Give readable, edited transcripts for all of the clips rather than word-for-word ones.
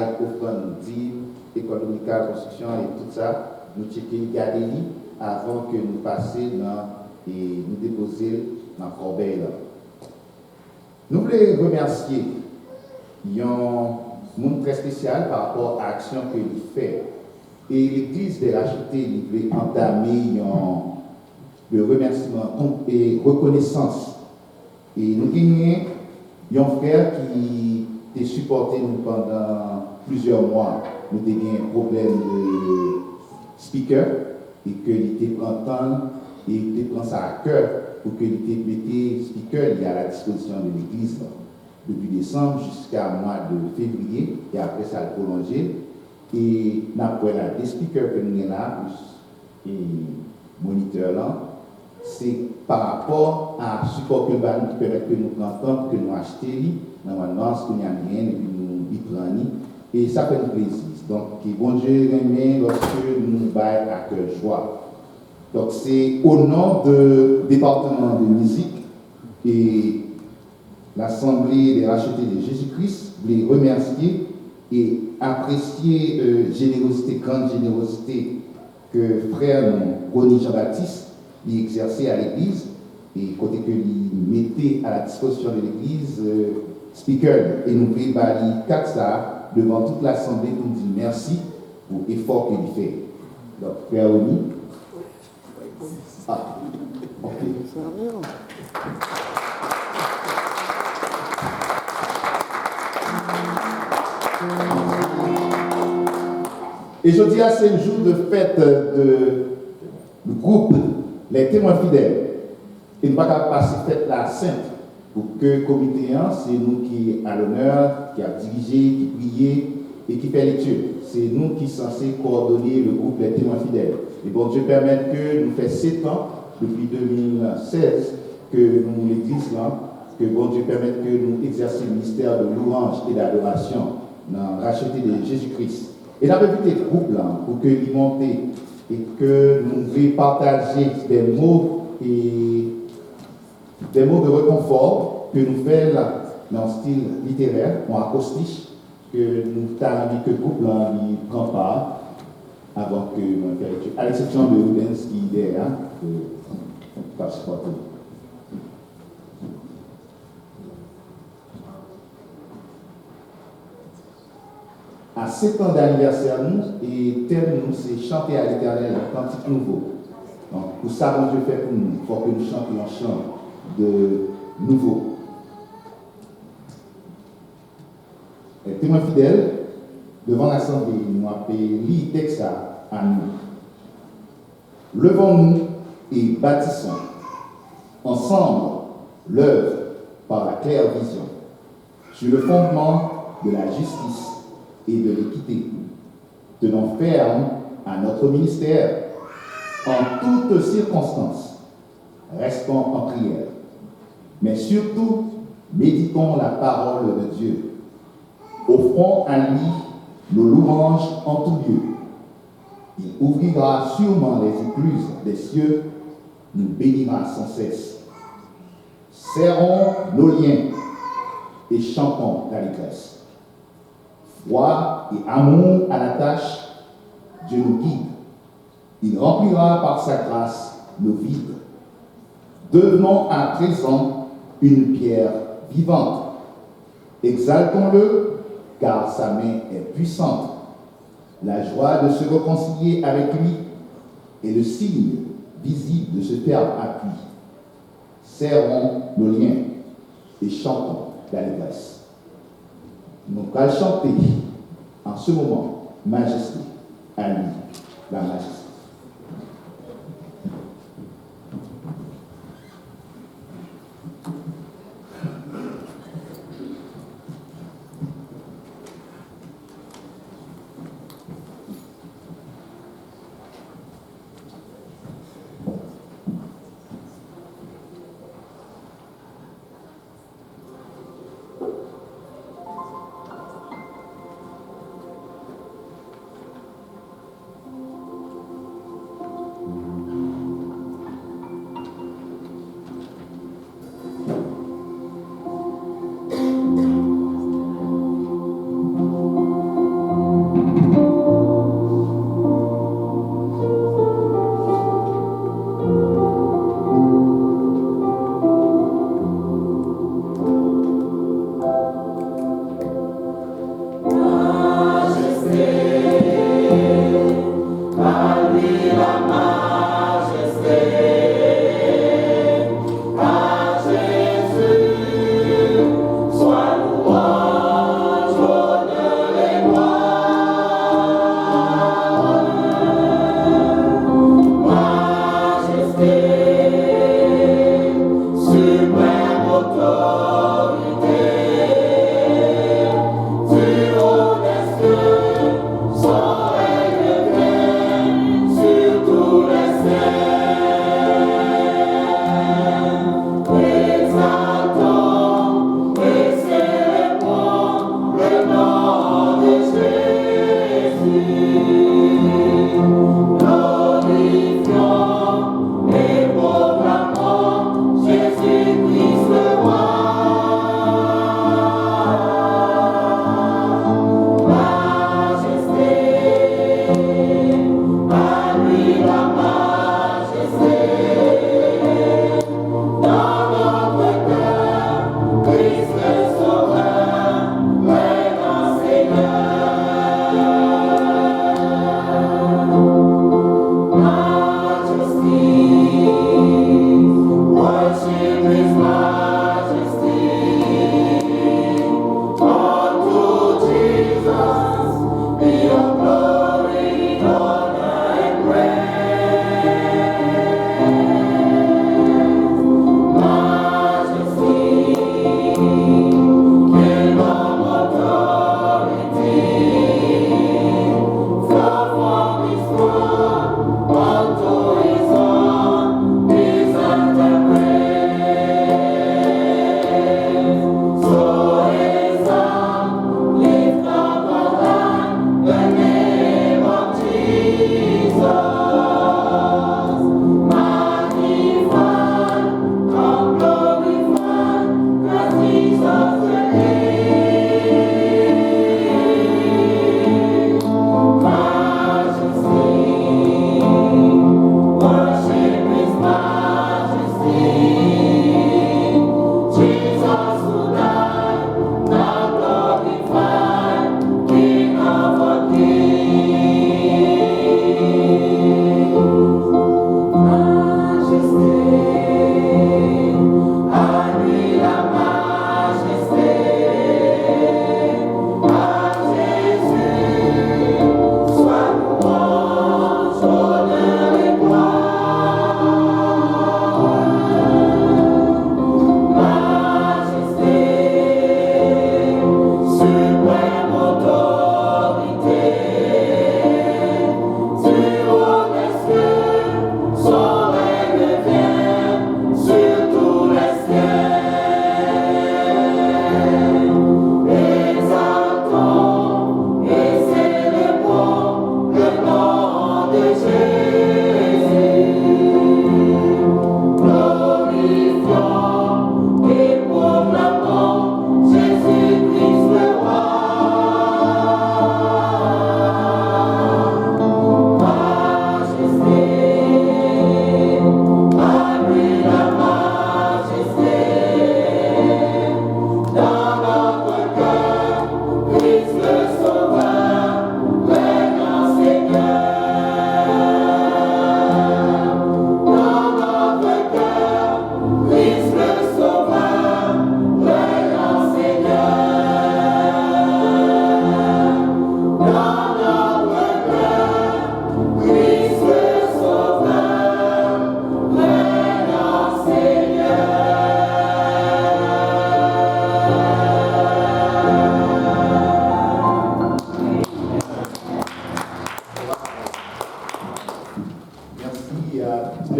bail, offrande, dîme, école dominicale, construction et tout ça, nous checker, garder avant que nous passions dans et nous déposer dans la corbeille. Nous voulons remercier un monde très spécial par rapport à l'action qu'il fait. Et l'Église de racheter, il veut entamer le remerciement et reconnaissance. Et nous avons un frère qui a supporté nous pendant plusieurs mois. Nous avons eu un problème de speaker et qu'il était temps et il prend ça à cœur pour qu'il mette speaker à la disposition de l'Église depuis décembre jusqu'à mois de février et après ça a prolongé. Et après des speakers que nous avons là, plus et moniteur là, c'est par rapport à ce support que nous qui permet que nous prenions, que nous achetons, normalement, ce qu'il n'y a rien, et puis nous y prenons. Et ça fait nous plaisir. Donc, bon Dieu remet lorsque nous baillons à cœur joie. Donc, c'est au nom du département de musique et l'Assemblée des rachetés de Jésus-Christ, les remercier et apprécier générosité, grande générosité que frère Ronnie Jean-Baptiste a exercé à l'église et côté que il mettait à la disposition de l'église speaker et nous voulons balayer 4 ça devant toute l'assemblée pour nous dire merci pour l'effort qu'il fait. Donc frère Ronnie. Ah, ok. Et je dis à c'est le jour de fête du groupe Les Témoins Fidèles. Et nous ne pouvons pas passer fête la sainte pour que le comité, c'est nous qui à l'honneur, qui a dirigé, qui prié et qui fait lecture. C'est nous qui sommes censés coordonner le groupe Les Témoins Fidèles. Et bon Dieu permette que nous faisons 7 ans, depuis 2016, que nous l'église là, que bon Dieu permette que nous exercions le ministère de louange et d'adoration dans la racheté de Jésus-Christ. Et nous avons vu des groupes là pour que nous montions et que nous voulons partager des mots de réconfort que nous faisons dans le style littéraire, en acoustique, que nous avons que le groupe là ne prend pas avant que nous fassions, à l'exception de Rubens qui est derrière, que passeport. À 7 ans d'anniversaire, nous, et thème nous, c'est chanter à l'Éternel un cantique nouveau. Donc, pour ça, bon Dieu fait pour nous, il faut que nous chantions un chant de nouveau. Les témoins fidèles, devant l'Assemblée, nous appelons le texte à nous. Levons-nous et bâtissons ensemble l'œuvre par la claire vision, sur le fondement de la justice et de l'équité. Tenons ferme à notre ministère en toutes circonstances. Restons en prière. Mais surtout, méditons la parole de Dieu. Offrons à lui nos louanges en tout lieu. Il ouvrira sûrement les écluses des cieux, nous bénira sans cesse. Serrons nos liens et chantons d'allégresse. Foi et amour à la tâche, Dieu nous guide. Il remplira par sa grâce nos vides. Devenons à présent une pierre vivante. Exaltons-le, car sa main est puissante. La joie de se réconcilier avec lui est le signe visible de ce terme appui. Serrons nos liens et chantons d'allégresse. Nous allons chanter en ce moment, majesté, à lui, la majesté.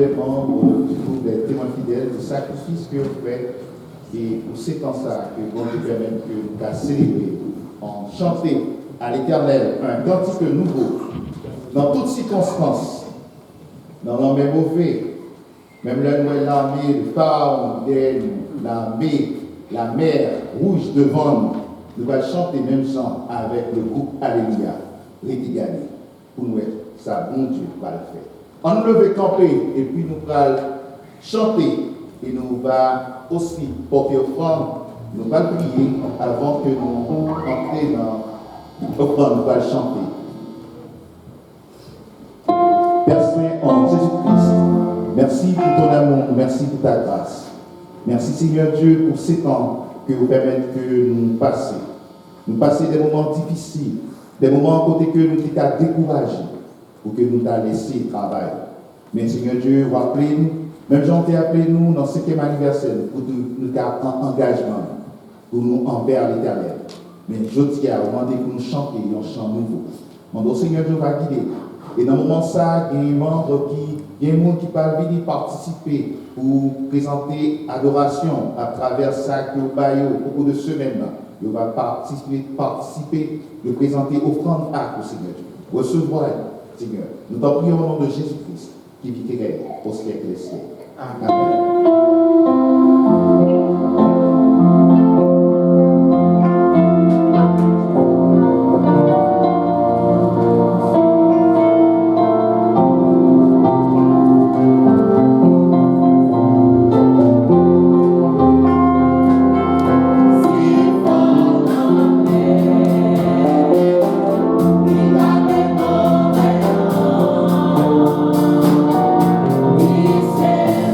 les membres du groupe des témoins fidèles, du sacrifice que vous faites, et pour ces temps-là, que bon Dieu permette que nous puissions célébrer, en chanter à l'Éternel un cantique nouveau, dans toutes circonstances, dans l'homme mauvais, même l'armée, le pharaon derrière nous, l'armée, la mer rouge devant nous allons chanter même chant avec le groupe Alléluia, Rétigani, pour nous être, ça bon Dieu va le faire. On nous lever camper et puis nous allons chanter et nous allons aussi porter offrande, nous allons prier avant que nous entrions dans l'offrande, nous allons chanter. Père Saint, en Jésus-Christ, merci pour ton amour, merci pour ta grâce. Merci Seigneur Dieu pour ces temps que vous permettez que nous passions. Nous passions des moments difficiles, des moments côté que nous étions découragés, pour que nous t'ayons laissé travailler. Mais Seigneur Dieu, rappelez-nous, même Jean t'a appelé nous dans le 5e anniversaire pour nous prendre engagement, pour nous envers l'Éternel. Mais je dis à demander que nous chantions un chant nouveau. Mon Seigneur Dieu va guider. Et dans le moment ça, il y a des membres il y a des gens qui peuvent venir participer pour présenter adoration à travers ça que vous avez au cours de semaine. Ils vont participer de présenter offrande à au Seigneur Dieu. Recevoir, Seigneur. Nous t'en prions au nom de Jésus-Christ qui vit au siècle des siècles. Amen. He said,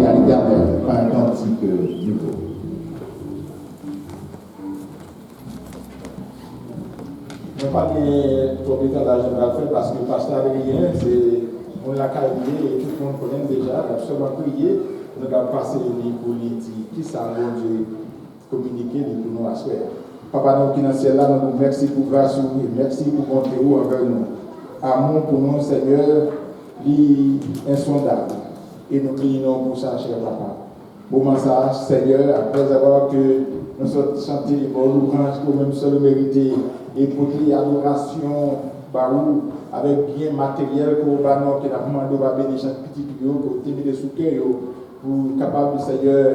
chanter à l'Éternel par un cantique nouveau. Je ne vais pas trop de temps d'âge de faire parce que le pasteur Adrien, on l'a qualifié et tout le monde connaît déjà. Il a seulement prié. Nous avons passé les politiques qui savent Dieu communiquer pour nous à soi. Papa, nous qui dans le ciel là, nous merci pour grâce et merci pour montrer envers nous. Amour pour nous, Seigneur, insondable. Et nous prions pour ça, cher papa. Moment ça, Seigneur, après avoir que nous sommes chantés pour l'ouvrage, pour même seul mériter, et pour l'adoration, avec bien matériel, pour nous, qui a demandé de bénir chaque petit vidéo, pour tenir les sous-cœurs, pour capable, Seigneur,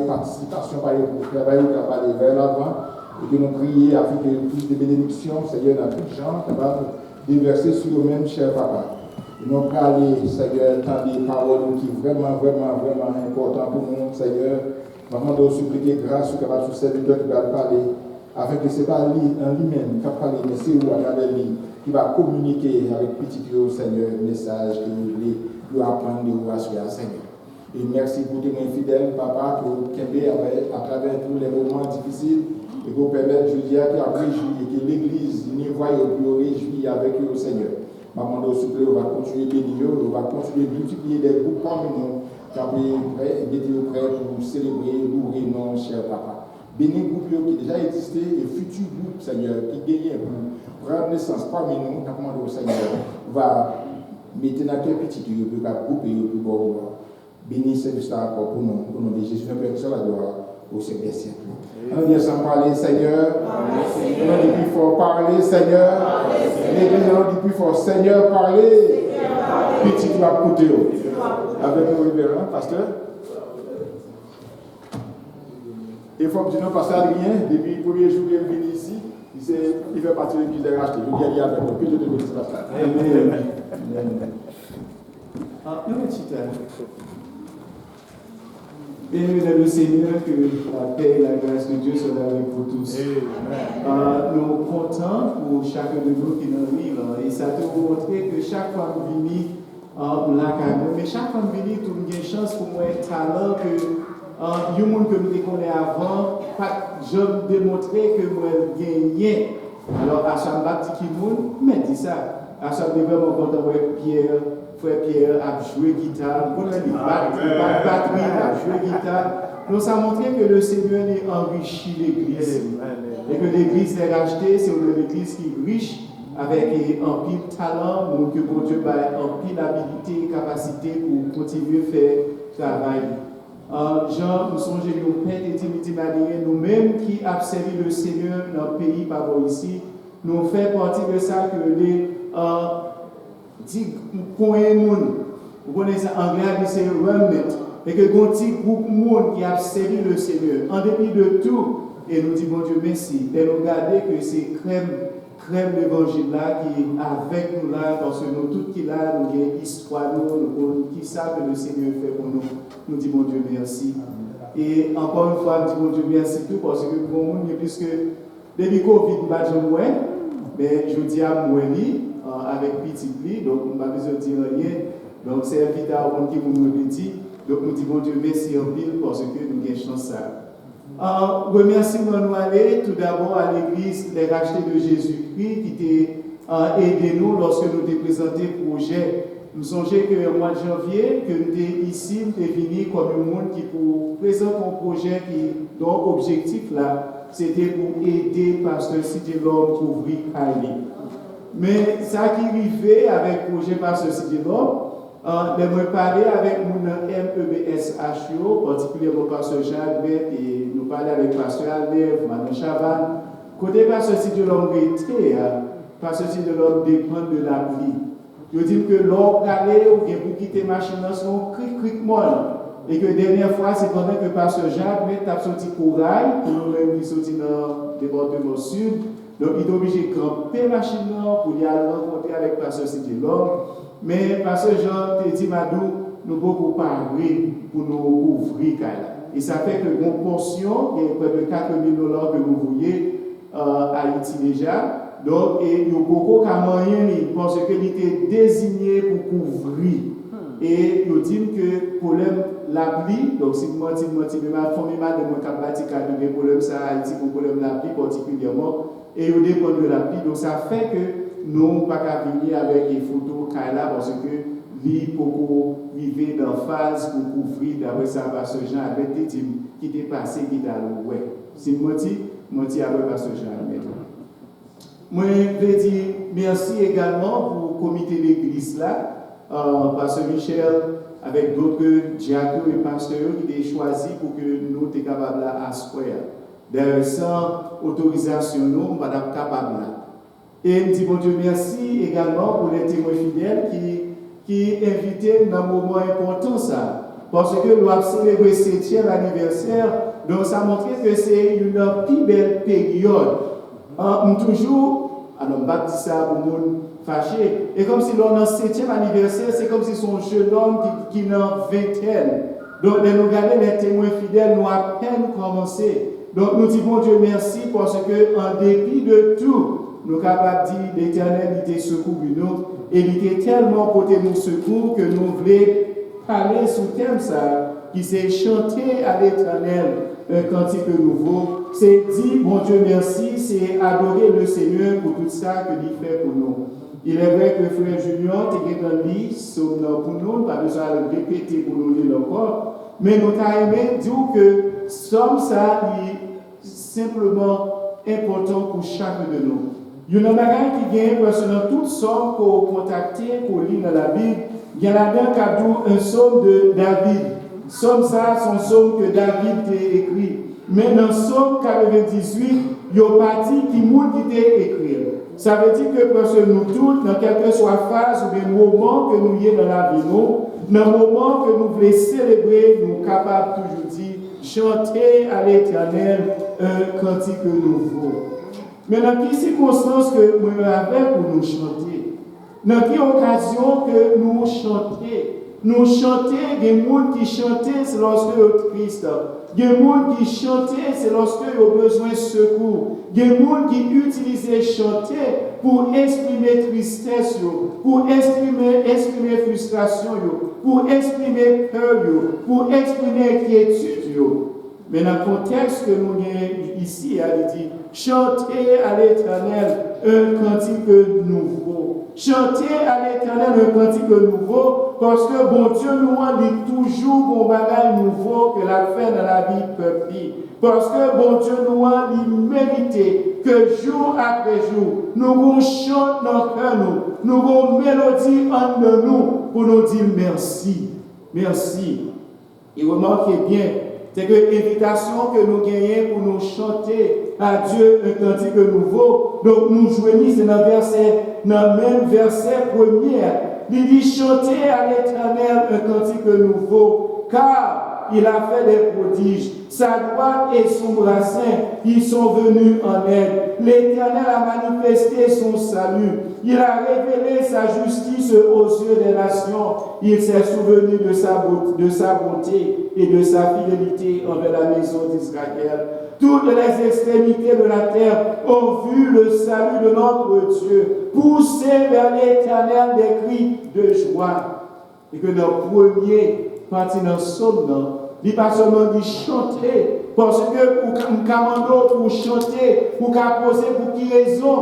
participation, pour travailler, pour aller vers l'avant, et que nous prions afin que plus de bénédictions, Seigneur, dans tout gens, capable de déverser sur nous-mêmes, cher papa. Et nous parler, Seigneur, tant des paroles qui sont vraiment importantes pour nous, Seigneur. Maman doit suppliquer grâce au capable de serviteur qui va parler, afin que ce n'est pas lui en lui-même qui va parler, mais c'est vous à travers lui qui va communiquer avec petit Dieu, Seigneur, le message que vous voulez lui apprendre de vous assurer, Seigneur. Et merci pour tes mains fidèles, papa, pour vous aider à travers tous les moments difficiles et pour permettre, je dis, qu'il a réjoui et que l'Église n'y voie et puis réjouit avec eux, Seigneur. Maman doit suppliquer, on va continuer à bénir, on va continuer à multiplier des groupes comme nous. Mettez-vous prêts pour célébrer, louer non, cher papa. Bénis le groupe qui déjà existé et futur groupe, Seigneur, qui gagne pour prendre naissance parmi nous, nous demandons au Seigneur, va mettre dans quel petit Dieu, pour grouper, pour bon. Bénis ce mystère encore pour nous, au nom de Jésus, nous prions la gloire au Seigneur des siècles. On dit sans parler, Seigneur. On dit plus fort, parler, Seigneur. L'Église, on dit plus fort, Seigneur, parler. Petit tu vas écouter. Avec nos révérends, pasteur. Il faut que tu nous passes à rien. Depuis le premier jour qu'il est venu ici, il fait partie de l'église de racheter. Je dis avec nous. Que Dieu te bénisse, pasteur. Amen. Un petit temps. Béni le Seigneur, que la paix et la grâce de Dieu soient avec vous tous. Nous sommes contents pour chacun de nous qui nous vivent. Et ça te montre que chaque fois que nous venons, mais chaque fois que nous venons, nous avons une chance pour moi être talent que les gens que nous connaissons avant, pas je démontrer que nous gagnons. Alors, à chaque bâti qui nous, mais dis ça. À chaque vraiment content pour Frère Pierre a joué guitare, batterie, a joué guitare. Donc ça montre que le Seigneur a enrichi l'Église. Et que l'Église est rachetée, c'est une Église qui est riche, avec un pile talent, donc que bon Dieu a un pile habilité, capacité pour continuer à faire travail. Jean, nous sommes au Père et Timothy Marie, nous-mêmes qui avons servi le Seigneur dans le pays par ici, nous faisons partie de ça que les vous connaissez en anglais, c'est remnant. Et que quand petit groupe monde qui a servi le Seigneur, en dépit de tout, et nous disons Dieu merci. Et nous regardons que c'est crème l'évangile là qui est avec nous là, parce que nous tous qui là, nous avons une histoire, nous qui savent que le Seigneur fait pour nous. Nous disons Dieu merci. Et encore une fois, nous disons Dieu merci tout, parce que pour nous, puisque depuis Covid, nous n'avons pas mais je dis à moi, avec petit pli, donc on ne va pas besoin de dire rien. Donc c'est invité à monde qui nous dit. Donc nous disons Dieu merci en ville parce que nous avons chance ça. Remerciement nous aller tout d'abord à l'église des rachetés de Jésus-Christ qui t'a aidé nous lorsque nous avons présenté le projet. Nous songeons que mois de janvier, que nous sommes ici, nous sommes venus comme un monde qui pour présenter un projet dont l'objectif là, c'était pour aider Pasteur Cité L'Homme pour ouvrir Haïti. Mais ça qui arrivait avec le projet Pasteur Cité L'Homme, je parlais avec mon MEBSHO, particulièrement Pasteur Jacques et nous parlons avec Pasteur Albert, Madame Chavan. Côté Pasteur Cité L'Homme retraité, Pasteur Cité L'Homme dépend de la pluie. Je dis que l'homme allait ou bien pour quitter ma machine, son cric molle. Et que la dernière fois, c'est pendant que Pasteur Jacques a sorti corail, pour nous-mêmes qui sorti dans le département sud. Donc, il est obligé de camper la machine pour y aller rencontrer avec Pasteur Cité L'Homme. Mais Pasteur Jean te dit, Madou, nous beaucoup parler pour nous ouvrir. Et ça fait que une portion, il y a près de 4 000 $ que vous voyez à Haïti déjà. Donc, il y a beaucoup de moyens parce qu'il était désigné pour couvrir. Et ils disent que problème la pluie, donc si vous mentez, mais ma famille m'a demandé qu'à bâtir le problème ça Haïti pour problème la pluie particulièrement, et ils dépendent de la pluie. Donc ça fait que nous pas qu'à venir avec des photos là parce que lui pour vivre dans phase pour couvrir d'après ça par ce genre avec des teams qui étaient passés qui étaient ouais. Si menti avec par ce genre maintenant. Moi je veux dire merci également pour le comité de l'église là. Pasteur Michel, avec d'autres diacres et pasteurs qui ont choisi pour que nous soyons capables d'asseoir. D'ailleurs, sans autorisation, nous ne sommes pas capables. Et je dis bon Dieu merci également pour les témoins fidèles qui invitent dans un moment important ça. Parce que nous avons célébré le 7e anniversaire, donc ça montre que c'est une plus belle période. Toujours, alors on va dire ça pour nous fâché. Et comme si l'on a 7e anniversaire, c'est comme si son jeune homme qui n'a vingtaine. Donc, nous regardons les témoins fidèles, nous à peine commencé. Donc, nous disons Dieu merci parce que, en dépit de tout, nous sommes capables de dire l'Éternel était secouru nous. Et il était tellement porté nous secours que nous voulons parler sous thème ça, qui c'est chanter à l'Éternel un cantique nouveau. C'est dire, bon Dieu merci, c'est adorer le Seigneur pour tout ça qu'il fait pour nous. Il est vrai que frère Junior, tu es dans le lit, pour nous, pas besoin de le répéter pour nous lire encore, mais nous avons aimé dire que somme ça est simplement important pour chacun de nous. Il y a un bagage qui vient parce que dans toute somme pour contacter, pour lire dans la Bible, il y a là-dedans un psaume de David. Somme ça, son psaume que David a écrit. Mais dans le psaume 98, il y a une partie qui est écrit. Ça veut dire que parce que nous tous, dans quelque soit phase ou des moments que nous y dans la vie, dans le moment que nous voulons célébrer, nous sommes capables toujours dire chanter à l'Éternel un cantique nouveau. Mais dans quelle circonstance que nous avons pour nous chanter? Dans quelle occasion que nous chantons? Nous chantons, il y a des gens qui chantent, c'est lorsque ils sont tristes. Il y a des gens qui chantent, c'est lorsque ils ont besoin de secours. Il y a des gens qui utilisent chanter pour exprimer tristesse, pour exprimer frustration, pour exprimer peur, pour exprimer inquiétude. Mais dans le contexte que nous avons ici, il dit chantez à l'Éternel un cantique nouveau. Chantez à l'Éternel un cantique nouveau, parce que bon Dieu nous a dit toujours un bagage nouveau que la fait dans la vie peuple. Parce que bon Dieu nous a dit mérité que jour après jour, nous chantons dans le cœur, nous avons mélodie en nous pour nous dire merci. Merci. Et remarquez bien, c'est que l'invitation que nous gagnons pour nous chanter à Dieu un cantique nouveau. Donc nous joignons dans le même verset premier. Il dit chanter à l'Éternel un cantique nouveau, car il a fait des prodiges. Sa droite et son bras saint, ils sont venus en aide. L'Éternel a manifesté son salut. Il a révélé sa justice aux yeux des nations. Il s'est souvenu de sa bonté et de sa fidélité envers la maison d'Israël. Toutes les extrémités de la terre ont vu le salut de notre Dieu. Poussez vers l'Éternel des cris de joie. Et que dans le premier partie dans le psaume, il pas seulement dit chanter, parce que pour pour chanter, pour poser pour qui raison.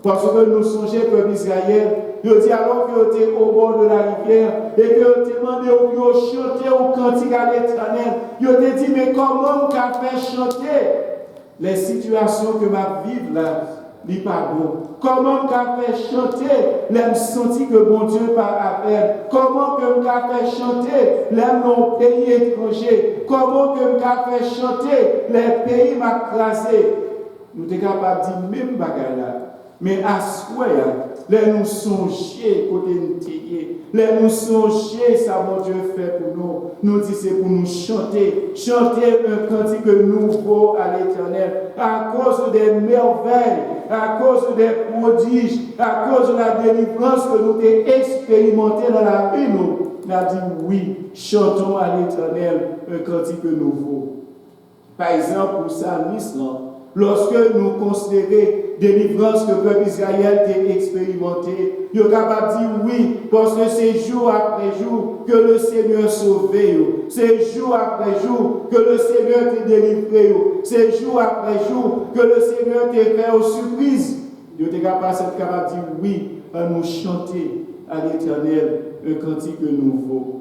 Parce que nous songeons, peuple Israël, il dit alors que tu es au bord de la rivière et que tu demandé au chanter au cantique à l'Éternel. Il te dit, mais comment qu'a fait chanter les situations que ma vie là, n'est pas bon. Comment qu'a fait chanter les senti que bon Dieu par appel. Comment que qu'a fait chanter les non pays étrangers. Comment que qu'a fait chanter les pays m'a crasé. Nous sommes capables de dire même bagaille là. Mais à soi, les nous songer côté nous tirer, les nous songer ça mon Dieu fait pour nous. Nous dit c'est pour nous chanter un cantique nouveau à l'Éternel à cause des merveilles, à cause des prodiges, à cause de la délivrance que nous avons expérimenté dans la vie. Nous avons dit oui, chantons à l'Éternel un cantique nouveau. Par exemple, pour psalmiste, lorsque nous considérons délivrance que le peuple Israël a expérimenté. Ils sont capables de dire oui, parce que c'est jour après jour que le Seigneur sauvait. C'est jour après jour que le Seigneur t'a délivré. C'est jour après jour que le Seigneur t'a fait aux surprises. Ils sont capables de dire oui, à nous chanter à l'Éternel un cantique nouveau.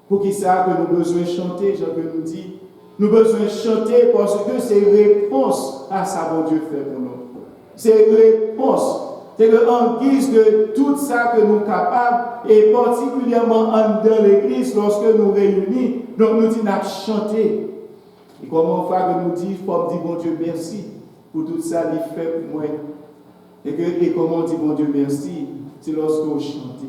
Pour qui ça que nous avons besoin de chanter, Jean que nous dit, nous avons besoin de chanter parce que c'est réponse à ça que Dieu fait pour nous. C'est réponse. C'est qu'en guise de tout ça que nous sommes capables, et particulièrement dans l'église, lorsque nous réunissons, donc nous disons chanter. Et comment on fait que nous disons, il faut dire bon Dieu merci pour tout ça qu'il fait pour moi. Et comment on dit bon Dieu merci, c'est lorsque vous chantez.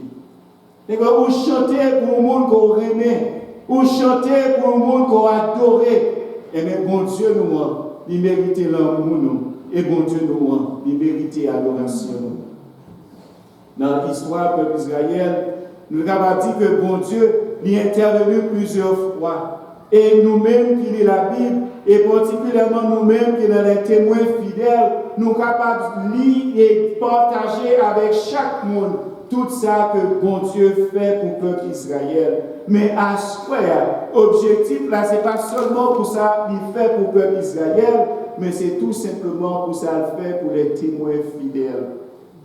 Et que vous chantez pour le monde qu'on remet, vous chantez pour le monde qu'on adore. Et bien bon Dieu nous, il mérite l'amour nous. Et bon Dieu nous, il mérite l'adoration. Dans l'histoire du peuple Israël, nous avons dit que bon Dieu il est intervenu plusieurs fois. Et nous-mêmes qui lisons la Bible, et particulièrement nous-mêmes qui sommes les témoins fidèles, nous sommes capables de lire et partager avec chaque monde tout ça que bon Dieu fait pour le peuple Israël. Mais à ce objectif là, ce n'est pas seulement pour ça qu'il fait pour le peuple Israël, mais c'est tout simplement pour ça qu'il fait pour les témoins fidèles.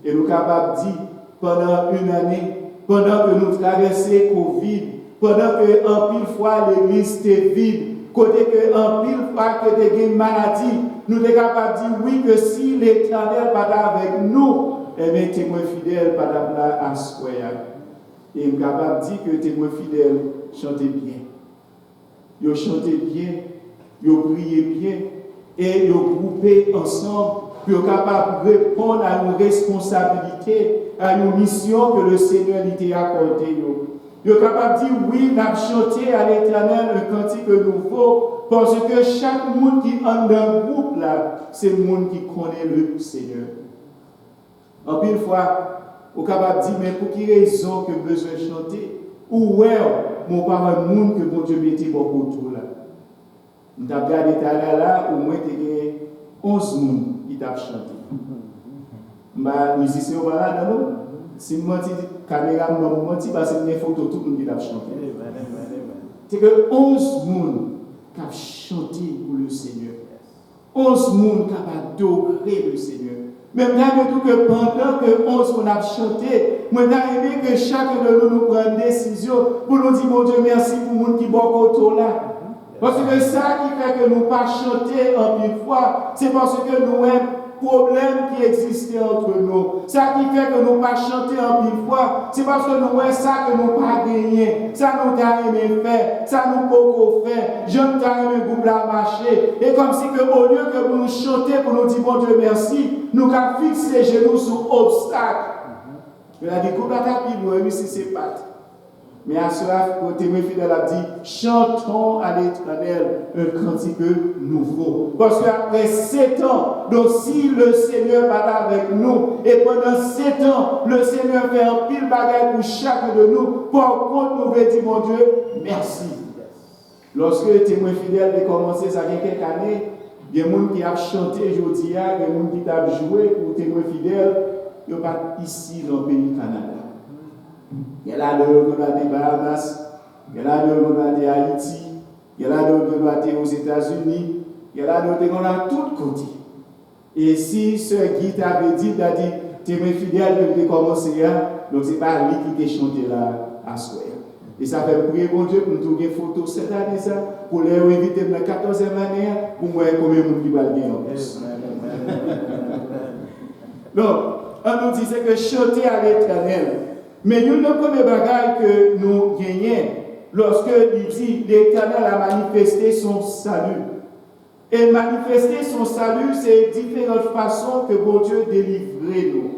Et nous sommes capables de dire, pendant une année, pendant que nous traversons Covid, pendant que en pile fois l'église était vide, côté que en pile fois que tu as une maladie, nous sommes capables de dire oui que si l'Éternel pas avec nous, eh bien témoins fidèles pas là à soi. Et nous sommes capables de dire que témoins fidèles chantaient bien. Ils chantaient bien, ils priaient bien, et ils groupaient ensemble. Puis ils sont capables de répondre à nos responsabilités, à nos missions que le Seigneur t'a accordées. Ils sont capables de dire oui, nous avons chanté à l'Éternel un cantique nouveau, parce que chaque monde qui est dans le groupe là, c'est le monde qui connaît le Seigneur. En pile fois, ils sont capables de dire mais pour quelle raison que j'ai besoin de chanter? Ou ouais, mon parent monde que bon Dieu mettait beaucoup autour là. Nous avons regardé là, au moins il y a 11 personnes qui ont chanté. Les musiciens sont là, non? Si je menti, caméra m'a menti, parce que les photos, tout le monde qui a chanté. C'est que 11 personnes qui ont chanté pour le Seigneur. 11 personnes qui ont adoré le Seigneur. Même tout que pendant que 11 personnes ont chanté, moi j'ai aimé que chacun de nous prenne une décision pour nous dire, mon Dieu, merci pour le monde qui est autour là. Parce que ça qui fait que nous ne pas chanter en une fois, c'est parce que nous avons problème qui existait entre nous. Ça qui fait que nous ne pas chanter en une fois, c'est parce que nous avons ça que nous pas gagné. Ça nous a aimé faire, ça nous pas fait. Je ne t'ai aimé groupe la marcher. Et comme si que au lieu que nous chanter pour nous dire bon Dieu merci, nous avons fixé les genoux sur obstacle. Je l'ai dit, groupe la tapis, nous avons si c'est pas. Mais à cela, le témoin fidèle a dit, chantons à l'Éternel un cantique nouveau. Parce qu'après 7 ans, donc si le Seigneur va avec nous, et pendant 7 ans, le Seigneur fait un pile bagaille pour chacun de nous, par contre, nous veut dire, mon Dieu, merci. Lorsque le témoin fidèle a commencé ça il y a quelques années, il y a des gens qui ont chanté aujourd'hui, il y a des gens qui ont joué pour le témoin fidèle, ils ne sont pas ici dans le pays du Canada. Il y a là de regarder Bahamas, il y a là de regarder Haïti, il y a là de regarder aux États-Unis, il y a là de regarder tout côté. Et si ce guide avait dit, témoin fidèle de commencer là, donc ce n'est pas lui qui a chanté là à soi. Et ça fait prier bon Dieu pour nous trouver des photos cette année, ça, pour les inviter dans la 14e année, pour voir combien de monde qui va bien en plus. Donc, on nous disait que chanter à l'Éternel. Mais nous, le premier bagage que nous gagnons, lorsque il dit l'Éternel a manifesté son salut. Et manifester son salut, c'est différentes façons que bon Dieu délivre nous.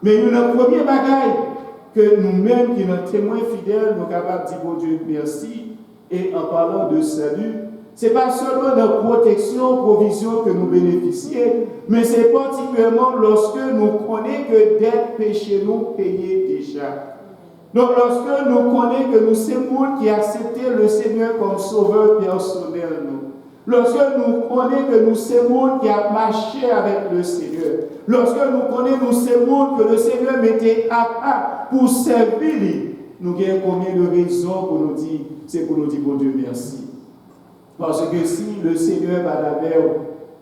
Mais nous, le premier bagage que nous-mêmes, qui sommes témoins fidèles, nous sommes capables de dire bon Dieu merci. Et en parlant de salut, ce n'est pas seulement la protection, provision que nous bénéficions, mais c'est particulièrement lorsque nous connaissons que d'être péché nous payés déjà. Donc lorsque nous connaissons que nous sommes qui acceptons le Seigneur comme sauveur personnel, lorsque nous connaissons que nous sommes monde qui a marché avec le Seigneur, lorsque nous connaissons nous sommes monde que le Seigneur mettait à part pour servir, nous avons combien de raisons pour nous dire, c'est pour nous dire, bon Dieu, merci. Parce que si le Seigneur va d'abord,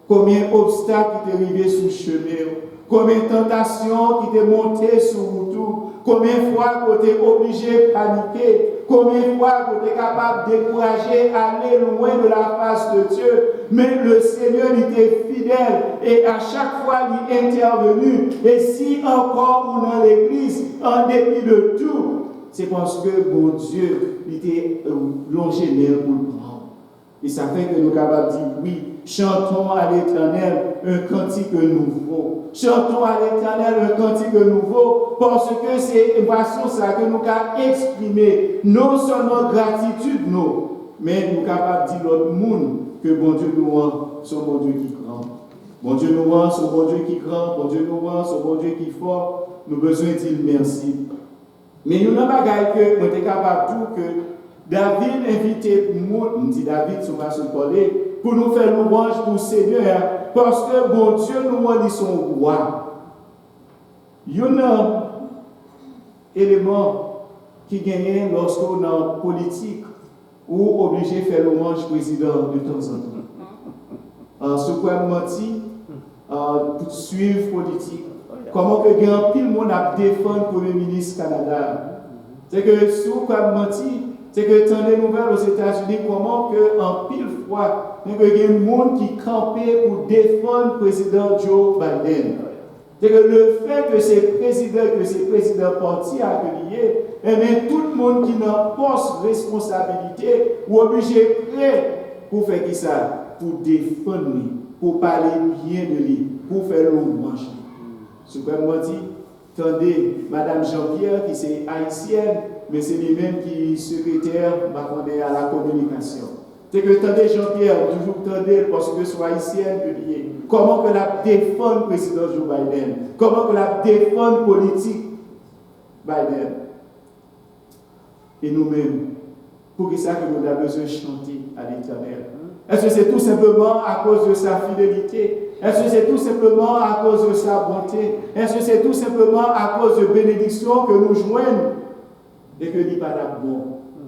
combien d'obstacles qui t'est arrivé sous le chemin, combien de tentations qui t'est montées sur vous, combien de fois que tu es obligé de paniquer, combien de fois que tu es capable de décourager, aller loin de la face de Dieu, mais le Seigneur il était fidèle et à chaque fois il est intervenu. Et si encore on dans l'église, en dépit de tout, c'est parce que mon Dieu il était longé l'air pour le prendre. Et ça fait que nous sommes capables de dire oui, chantons à l'Éternel un cantique nouveau. Chantons à l'Éternel un cantique nouveau parce que c'est une façon ça que nous avons exprimé non seulement gratitude, nous, mais nous sommes capables de dire l'autre monde que bon Dieu nous rend, son bon Dieu qui grand. Bon Dieu nous rend, son bon Dieu qui grand. Bon Dieu nous rend, son bon Dieu qui fort. Nous avons besoin de dire merci. Mais nous n'avons pas que nous sommes capables de dire que David invitait nous, dit David, sur ma parler, pour nous faire louange pour le Seigneur, parce que bon Dieu nous rend son roi. Il y a un élément qui gagne lorsqu'on est en politique ou obligé de faire louange président de temps en temps. Ce qu'on menti, pour suivre politique, comment que il y a un pile monde à défendre le Premier ministre Canada. C'est que si vous menti, c'est que tant des nouvelles aux États-Unis, comment que en pile fois, il y a des gens qui campaient pour défendre le président Joe Biden. C'est que le fait que ces présidents partis affiliés, eh bien, tout le monde qui n'a pas de responsabilité ou obligé prêt pour faire qui ça? Pour défendre lui, pour parler bien de lui, pour faire louange. Ce que moi dit, attendez, Madame Jean-Pierre, qui est haïtienne, mais c'est lui-même qui est secrétaire à la communication. C'est que attendez Jean-Pierre, toujours attendez parce que soit haïtienne de lier. Comment que la défend le président Joe Biden? Comment que la défend politique Biden? Et nous-mêmes, pour que ça que nous avons besoin de chanter à l'Éternel. Est-ce que c'est tout simplement à cause de sa fidélité? Est-ce que c'est tout simplement à cause de sa bonté? Est-ce que c'est tout simplement à cause de bénédictions que nous joignons et que n'est pas bon?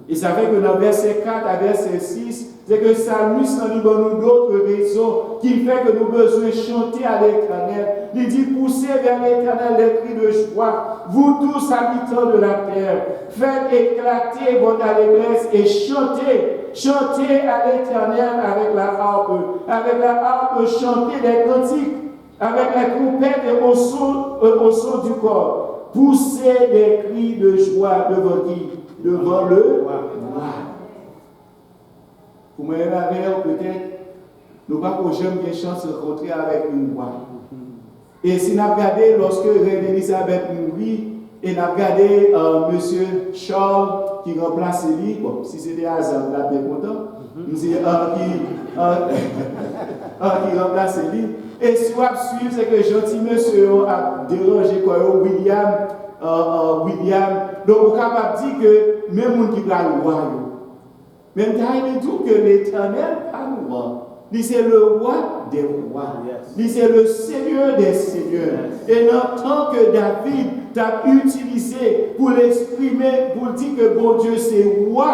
Et ça fait que dans verset 4 à verset 6, c'est que ça nous donne d'autres raisons qui fait que nous avons besoin de chanter à l'Éternel. Il dit, poussez vers l'Éternel les cris de joie, vous tous habitants de la terre, faites éclater votre allégresse et chantez. Chantez à l'Éternel avec la harpe, chantez des cantiques, avec les trompettes et au son du corps. Poussez des cris de joie devant le roi. Pour moi, peut-être, nous n'avons pas jamais de chance de rencontrer avec une roi. Et si nous avons regardé lorsque Reine Elisabeth mourit, et nous avons regardé M. Charles qui remplace lui, bon, si c'était hasard, nous sommes bien contents, nous qui remplace lui. Et si vous suivez, c'est que gentil monsieur a dérangé William. Donc, on est capable de dire que même les gens qui parlent roi, même il dit que l'Éternel parle roi. Il c'est le roi des rois. Il c'est le Seigneur des seigneurs. Et en tant que David t'a utilisé pour l'exprimer, pour dire que bon Dieu c'est roi,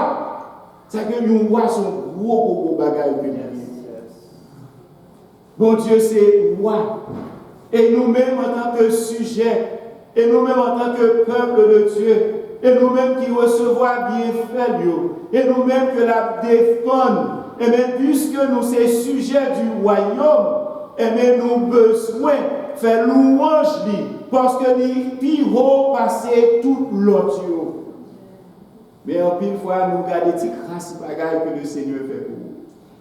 c'est que les rois sont gros bagages que bon Dieu c'est roi. Et nous-mêmes en tant que sujet, et nous-mêmes en tant que peuple de Dieu, et nous-mêmes qui recevons bien fait, et nous-mêmes que la défendons, et bien puisque nous sommes sujets du royaume, et bien nous besoin de faire louange lui, parce que les pires passer toute l'autre. Mais en pile fois, nous regardons les grâces bagailles que le Seigneur fait pour vous.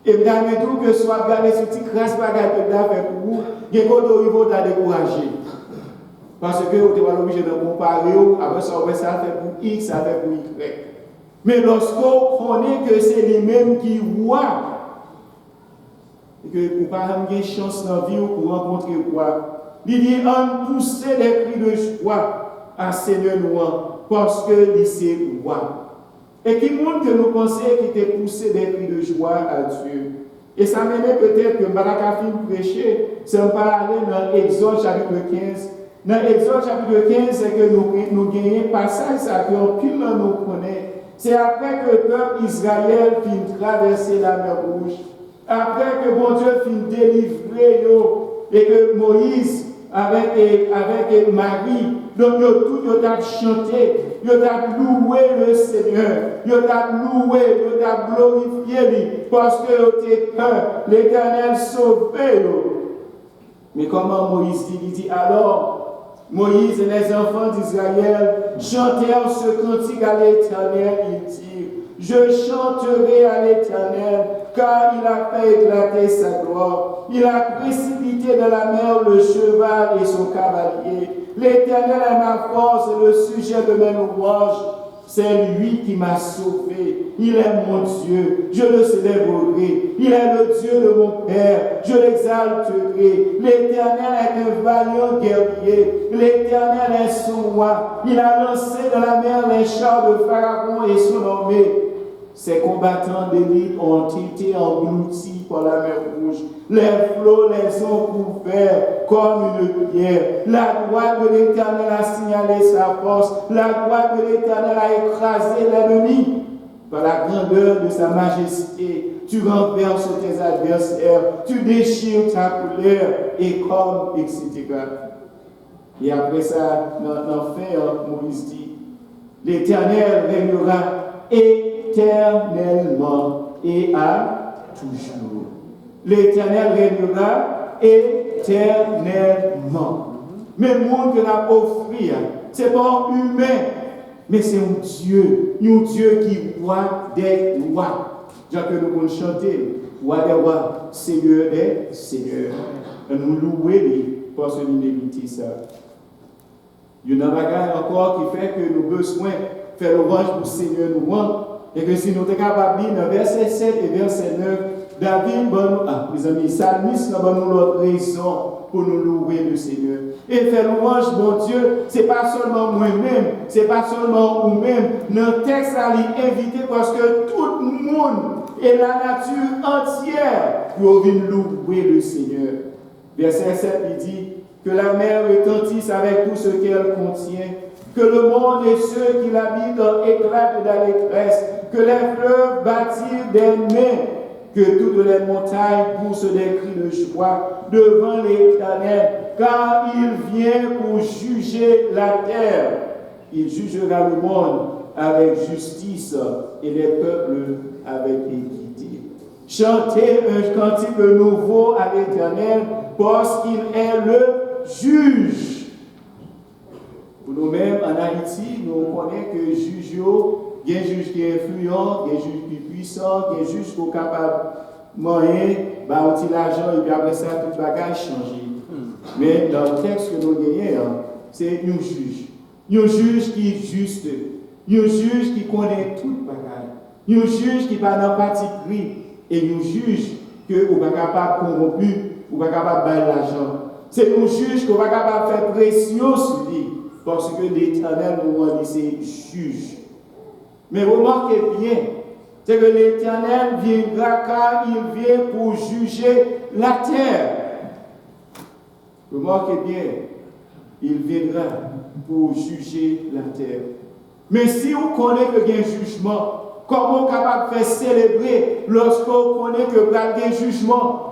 Et bien, tout que soit regardé sur les grâces bagailles que Dieu fait pour vous, il y a des niveau à décourager. Parce que vous êtes obligé de comparer, après ça, ça fait pour X, ça fait pour Y. Mais lorsqu'on connaît que c'est les mêmes qui voient, et que vous n'avez pas de chance dans la vie pour rencontrer quoi, il dit on pousse des cris de joie à Seigneur Noir, parce que c'est roi. Et qui montre que nous pensons qu'il était poussé des cris de joie à Dieu. Et ça mène peut-être que Barakafim prêcher, c'est me parler dans Exode chapitre 15. Dans Exode chapitre 15, c'est que nous gagnons passage, ça que aucun nous connaît. C'est après que le peuple Israël finit traverser la mer Rouge. Après que bon Dieu finit délivrer et que Moïse avec Marie, donc tout yo t'a chanté, yo t'a loué le Seigneur, yo t'a loué, yo t'a glorifié lui, parce que yo t'es peur, l'Éternel sauvé. Mais comment Moïse dit? Il dit alors, Moïse et les enfants d'Israël chantèrent ce cantique à l'Éternel, il dit, je chanterai à l'Éternel, car il a fait éclater sa gloire. Il a précipité dans la mer le cheval et son cavalier. L'Éternel est ma force et le sujet de mes louanges. C'est lui qui m'a sauvé. Il est mon Dieu. Je le célébrerai. Il est le Dieu de mon Père. Je l'exalterai. L'Éternel est un vaillant guerrier. L'Éternel est son roi. Il a lancé dans la mer les chars de Pharaon et son armée. Ces combattants d'élite ont été engloutis par la mer Rouge. Les flots les ont couverts comme une pierre. La droite de l'Éternel a signalé sa force. La droite de l'Éternel a écrasé l'ennemi. Par la grandeur de sa majesté, tu renverses tes adversaires, tu déchires ta colère, et comme, etc. Et après ça, dans fin, Moïse dit, l'Éternel régnera éternellement et à toujours. L'Éternel régnera éternellement. Mais le monde que l'a offert, ce n'est pas humain, mais c'est un Dieu qui roi des rois. Genre que nous pouvons chanter, roi des rois, Seigneur des seigneurs. Et nous louer parce qu'il mérite ça. Il y a un bagage encore qui fait que nous avons besoin de faire l'ouvrage pour le Seigneur nous rendre. Et que si nous sommes capables de lire dans verset 7 et verset 9, David, mes amis, Salmis, nous avons l'autre raison pour nous louer le Seigneur. Et faire louange, mon Dieu, ce n'est pas seulement moi-même, ce n'est pas seulement nous-mêmes. Notre texte a invité parce que tout le monde et la nature entière pour venir louer le Seigneur. Verset 7, il dit que la mer retentisse avec tout ce qu'elle contient, que le monde et ceux qui l'habitent éclatent d'allégresse, que les fleuves battirent des mains, que toutes les montagnes poussent des cris de joie devant l'Éternel, car il vient pour juger la terre. Il jugera le monde avec justice et les peuples avec équité. Chantez un cantique nouveau à l'Éternel, parce qu'il est le juge. Pour nous-mêmes, en Haïti, nous connaissons que le juge, il y a un juge qui est influent, il y a un juge qui est puissant, il y a un juge qui est capable de moyen, on tire l'argent et puis après ça, tout le bagage change. Mais dans le texte que nous gagnons, c'est un juge. Un juge qui est juste. Un juge qui connaît tout le bagage. Un juge qui va dans parti pris. Et un juge que vous n'êtes pas capable de corrompu, vous n'êtes pas capable de bailler l'argent. C'est un juge que vous n'êtes pas capable de faire pression sur lui. Parce que l'Éternel nous dit c'est juge. Mais remarquez bien, c'est que l'Éternel viendra car il vient pour juger la terre. Remarquez bien, il viendra pour juger la terre. Mais si vous connaissez qu'il y a un jugement, comment vous êtes capable de faire célébrer lorsque vous connaissez que vous avez un jugement?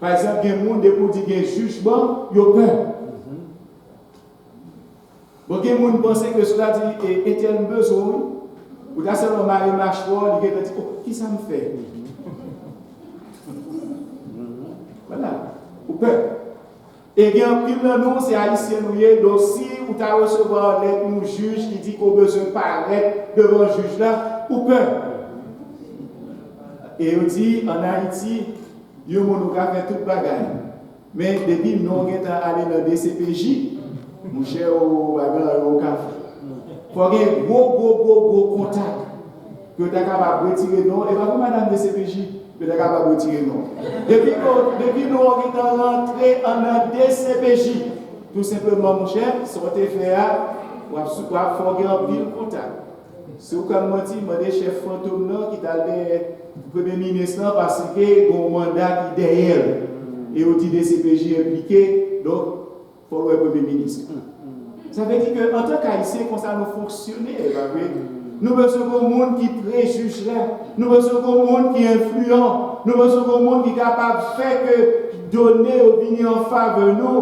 Par exemple, il y a des gens qui disent qu'il y a un jugement, ils ont peur. Bon, il y a des gens qui pensent que cela dit est un besoin. Ou dans ce moment, il marche fort, il dit oh, qui ça me fait? Voilà, ou peur. Et il y a un pile de nous, c'est haïtien, donc si vous avez recevoir un juge qui dit qu'on a besoin de paraître devant le juge là, ou peur. Et on dit en Haïti, il y a des gens qui ont fait tout le bagage. Mais depuis nous sommes allés dans le DCPJ, nous cherchons au café. Il faut qu'il y ait un gros contact que tu es capable de retirer non. Et pas comme madame DCPJ, que tu es capable de retirer non. Depuis nous sommes rentrés en DCPJ, tout simplement, mon cher, sortez faire, il faut qu'il y ait un pile contact. Si vous avez demandé chef fantôme qui t'a dit premier ministre parce que y a un mandat qui est derrière et au DCPJ impliqué, donc il faut le premier ministre. Ça veut dire qu'en tant qu'haïtien, comme ça nous fonctionner, nous avons besoin d'un monde qui préjuge là, nous avons besoin d'un monde qui est influent, nous avons besoin d'un monde qui est capable de faire que donner ou venir en faveur de nous.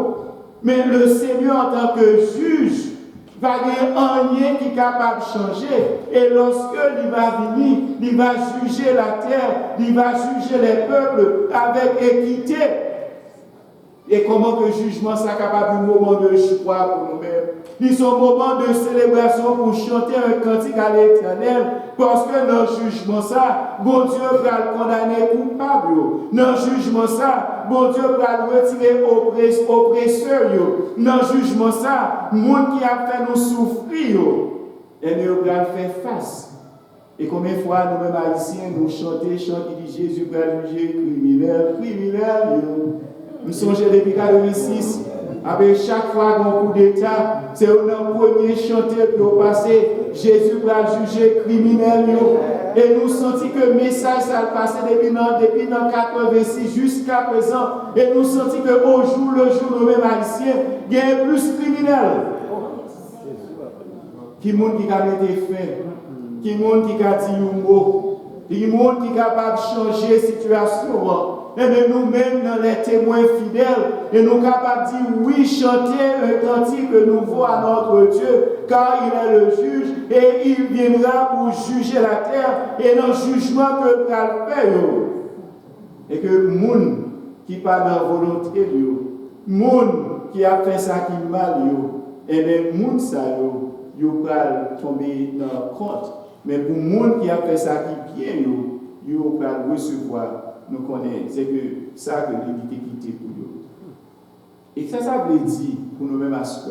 Mais le Seigneur en tant que juge, va y avoir rien qui est capable de changer. Et lorsque il va venir, il va juger la terre, il va juger les peuples avec équité. Et comment que le jugement soit capable d'un moment de choix pour nous-mêmes. Ils sont un moment de célébration pour chanter un cantique à l'Éternel. Parce que dans le jugement, ça, bon Dieu va le condamner coupable. Dans le jugement, ça, bon Dieu va le retirer oppresseur. Dans le jugement, ça, le monde qui a fait nous souffrir, et nous va faire face. Et combien de fois nous-mêmes haïtiens, nous chantons chant qui dit Jésus va juger criminel. Nous sommes depuis 1946, avec chaque fois qu'on coup d'État, c'est un premier chanteur pour passer Jésus va juger criminel. Et nous sentons que le message ça a passé depuis 1986 jusqu'à présent. Et nous sentons qu'au jour le jour, nous-mêmes haïtiens, il y a plus de criminels. Qui est monde qui a été fait, qui est monde qui a dit un mot, qui est monde qui est capable de changer la situation. Et bien nous-mêmes, dans les témoins fidèles, et nous sommes capables de dire oui, chanter un cantique nouveau à notre Dieu, car il est le juge, et il viendra pour juger la terre, et dans le jugement que nous allons faire. Et que le monde qui parle dans la volonté, le monde qui a fait ça qui est mal, et bien le monde, ça, il va tomber dans le compte. Mais pour le monde qui a fait ça qui est bien, il va recevoir. Nous connaissons, c'est que ça que l'égalité pour nous. Et ça veut dire pour nous-mêmes à ce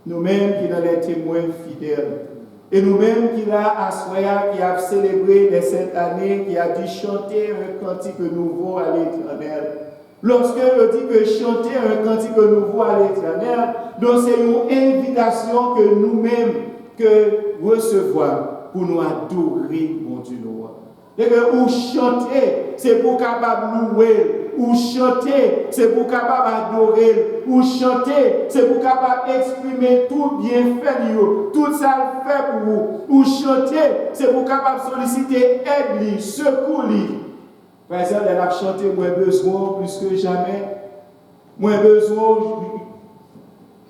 nous-mêmes qui sommes les témoins fidèles, et nous-mêmes qui là à ce qui a célébré les 7 années, qui a dit chanter un cantique nouveau à l'Éternel. Lorsque je dis que chanter un cantique nouveau à l'Éternel, donc c'est une invitation que nous-mêmes que recevoir pour nous adorer mon Dieu nous. Et que ou chanter, c'est pour capable louer. Ou chanter, c'est pour capable adorer. Ou chanter, c'est pour capable exprimer tout bienfait, tout ça le fait pour vous. Ou chanter, c'est pour capable solliciter aide, secours. Par exemple, elle a chanté, moi besoin plus que jamais. Moi besoin.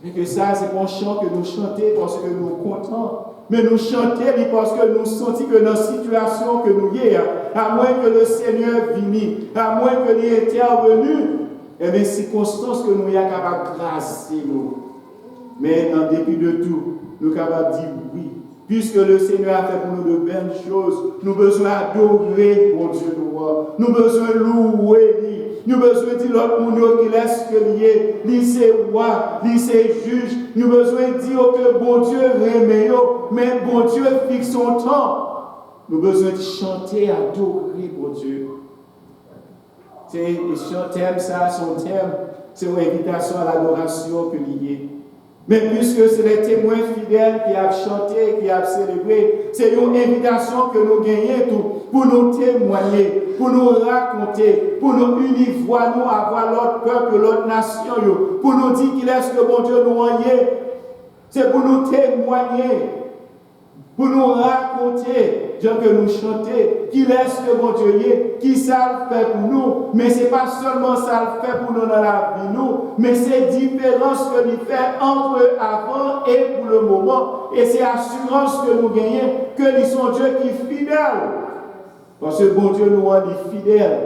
Et que ça, c'est un chant que nous chantons parce que nous sommes contents. Mais nous chantons parce que nous sentons que dans la situation que nous y sommes, à moins que le Seigneur vienne, à moins que l'il est intervenu, et bien, circonstances que nous sommes capables de grâcer nous. Mais en dépit de tout, nous sommes capables de dire oui. Puisque le Seigneur a fait pour nous de belles choses, nous avons besoin d'adorer mon Dieu nous avons besoin de louer. Nous avons besoin de dire l'autre monde qui laisse que lié, lui c'est roi, lui c'est juge. Nous avons besoin de dire que bon Dieu remet, mais bon Dieu fixe son temps. Nous avons besoin de chanter, adorer bon Dieu. C'est thème, ça, son thème, c'est une invitation à l'adoration que lié. Mais puisque c'est les témoins fidèles qui ont chanté, qui ont célébré, c'est une invitation que nous gagnons pour nous témoigner, pour nous raconter, pour nous unir, voir nous avoir l'autre peuple, l'autre nation, pour nous dire qu'il est ce que bon Dieu nous a. C'est pour nous témoigner, pour nous raconter, que nous chantons, qu'il est ce que bon Dieu est, qui ça le fait pour nous, mais ce n'est pas seulement ça le fait pour nous dans la vie, mais c'est différence que nous fait entre avant et pour le moment, et c'est assurance que nous gagnons, que nous sommes Dieu qui est fidèle, parce que bon Dieu nous rend fidèle,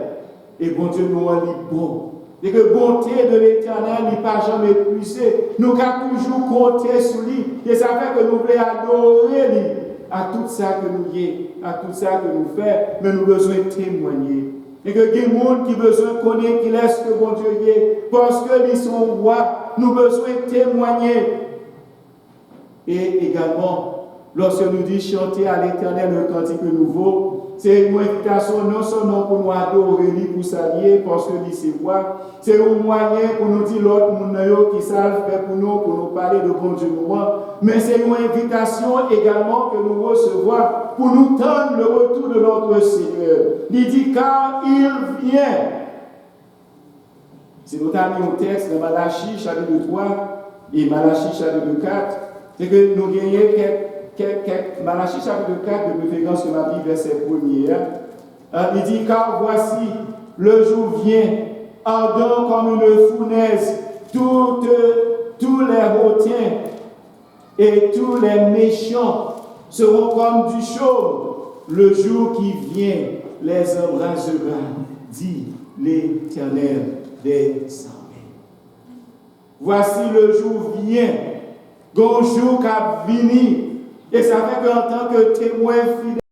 et bon Dieu nous rend bon. Et que la bonté de l'Éternel n'est pas jamais épuisée. Nous avons toujours compté sur lui. Et ça fait que nous voulons adorer lui à tout ça que nous y à tout ça que nous faisons, mais nous avons besoin de témoigner. Et que les gens qui ont besoin de connaître qu'il est ce que bon Dieu est, parce que ils sont rois, nous avons besoin de témoigner. Et également, lorsque nous disons chanter à l'Éternel un cantique nouveau, c'est une invitation non seulement pour nous adorer, pour s'allier, parce que c'est quoi? C'est un moyen pour nous dire l'autre monde qui savent faire pour nous parler de bon Dieu, mais c'est une invitation également que nous recevons pour nous tendre le retour de notre Seigneur. Il dit car il vient. Si nous avons un texte dans Malachie chapitre 3 et Malachie chapitre 4, c'est que nous gagnons Malachie chapitre 4 de préférence que ma vie verset 1er. Il dit car voici le jour vient, ardent comme une fournaise, tous les hautains et tous les méchants seront comme du chaume. Le jour qui vient les embrasera, dit l'Éternel des armées. Voici le jour vient, un jour qui a venu, et ça fait qu'en tant que témoin fidèle,